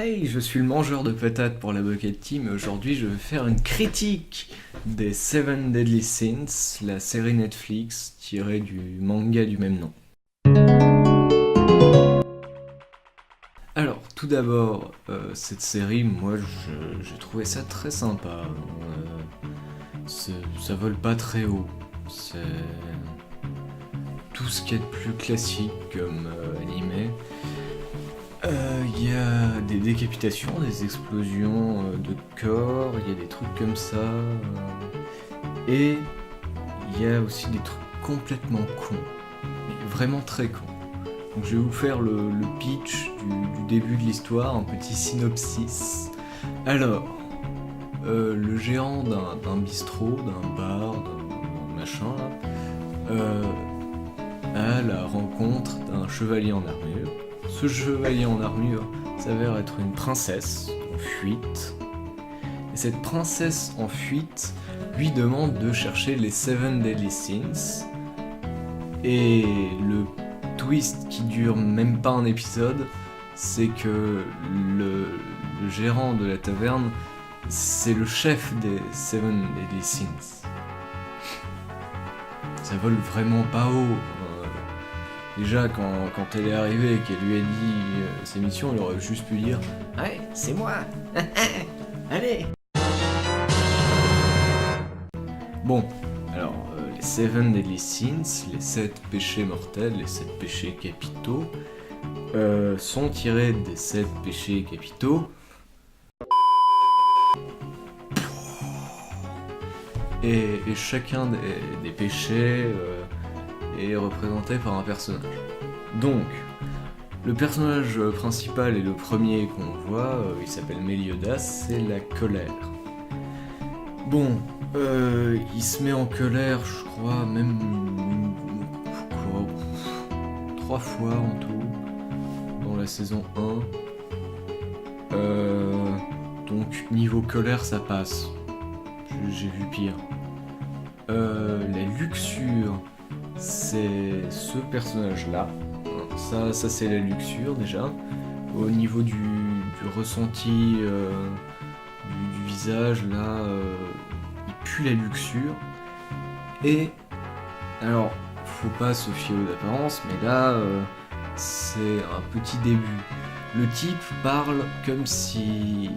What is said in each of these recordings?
Hey, je suis le mangeur de patates pour la Bucket Team et aujourd'hui je vais faire une critique des Seven Deadly Sins, la série Netflix tirée du manga du même nom. Alors, tout d'abord, cette série, moi j'ai trouvé ça très sympa. Ça vole pas très haut. C'est tout ce qu'il y a de plus classique comme animé. Il y a des décapitations, des explosions de corps, il y a des trucs comme ça. Et il y a aussi des trucs complètement cons. Vraiment très cons. Donc je vais vous faire le pitch du début de l'histoire, un petit synopsis. Alors, le gérant d'un bistrot, d'un bar, d'un machin là, a la rencontre d'un chevalier en armure. Ce chevalier en armure s'avère être une princesse en fuite. Et cette princesse en fuite lui demande de chercher les Seven Deadly Sins. Et le twist qui dure même pas un épisode, c'est que le gérant de la taverne, c'est le chef des Seven Deadly Sins. Ça vole vraiment pas haut. Déjà, quand elle est arrivée et qu'elle lui a dit ses missions, il aurait juste pu dire « Ouais, c'est moi. Allez !» Bon, alors, les Seven Deadly Sins, les 7 péchés mortels, les 7 péchés capitaux, sont tirés des 7 péchés capitaux. Et chacun des péchés est représenté par un personnage. Donc, le personnage principal et le premier qu'on voit, il s'appelle Meliodas, c'est la colère. Bon, il se met en colère, je crois, même 3 fois en tout, dans la saison 1. Donc, niveau colère, ça passe. J'ai vu pire. La luxure, c'est ce personnage-là. Ça c'est la luxure déjà. Au niveau du ressenti du visage, là, il pue la luxure. Et alors, faut pas se fier aux apparences, mais là, c'est un petit début. Le type parle comme, je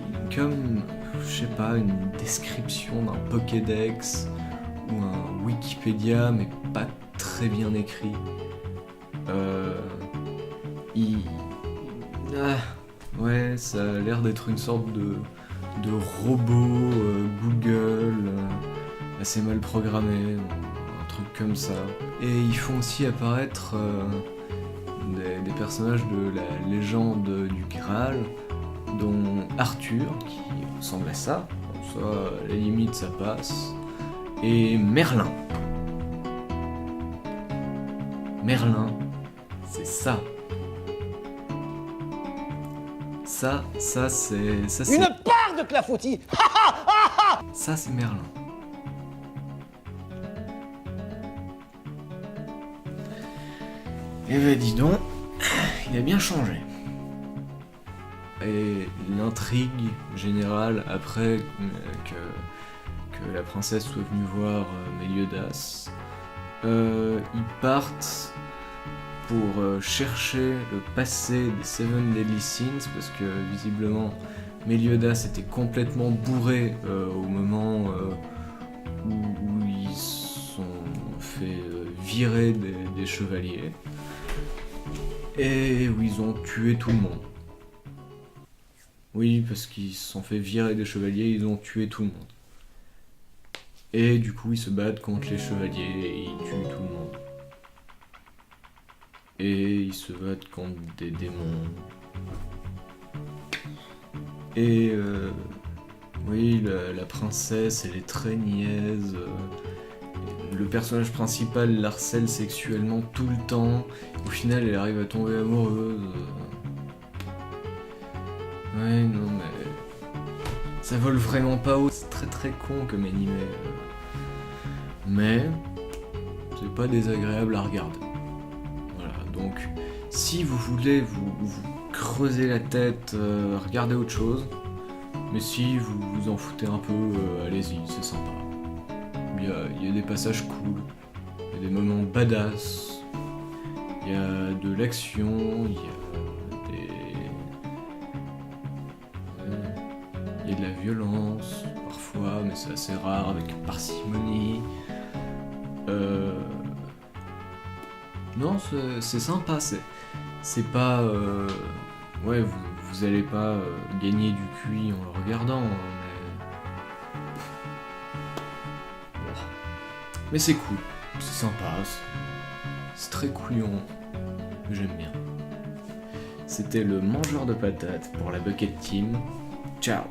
sais pas, une description d'un Pokédex ou un Wikipédia, mais pas très bien écrit. Ouais, ça a l'air d'être une sorte de robot Google assez mal programmé, un truc comme ça. Et ils font aussi apparaître des personnages de la légende du Graal, dont Arthur, qui ressemble à ça, ça, à la limite ça passe, et Merlin. Merlin, c'est ça. Ça c'est... Une part de clafoutis. Ça c'est Merlin. Eh ben dis donc, il a bien changé. Et l'intrigue générale, après que la princesse soit venue voir Meliodas, ils partent pour chercher le passé des Seven Deadly Sins, parce que visiblement Meliodas était complètement bourré au moment où ils sont fait virer des chevaliers, et où ils ont tué tout le monde. Oui, parce qu'ils se sont fait virer des chevaliers, ils ont tué tout le monde. Et du coup, ils se battent contre les chevaliers et ils tuent tout le monde. Et ils se battent contre des démons. Et oui, la princesse, elle est très niaise. Le personnage principal l'harcèle sexuellement tout le temps. Au final, elle arrive à tomber amoureuse. Ouais, non, mais... ça vole vraiment pas haut, c'est très très con comme animé. Mais... c'est pas désagréable à regarder. Voilà, donc... si vous voulez vous creuser la tête, regarder autre chose. Mais si vous vous en foutez un peu, allez-y, c'est sympa. Il y a des passages cool, il y a des moments badass, il y a de l'action, il y a de la violence, parfois, mais c'est assez rare, avec parcimonie. Non, c'est sympa, c'est pas... Ouais, vous allez pas gagner du QI en le regardant, hein, mais c'est cool, c'est sympa, c'est très couillon, j'aime bien. C'était le mangeur de patates pour la Bucket Team. Ciao.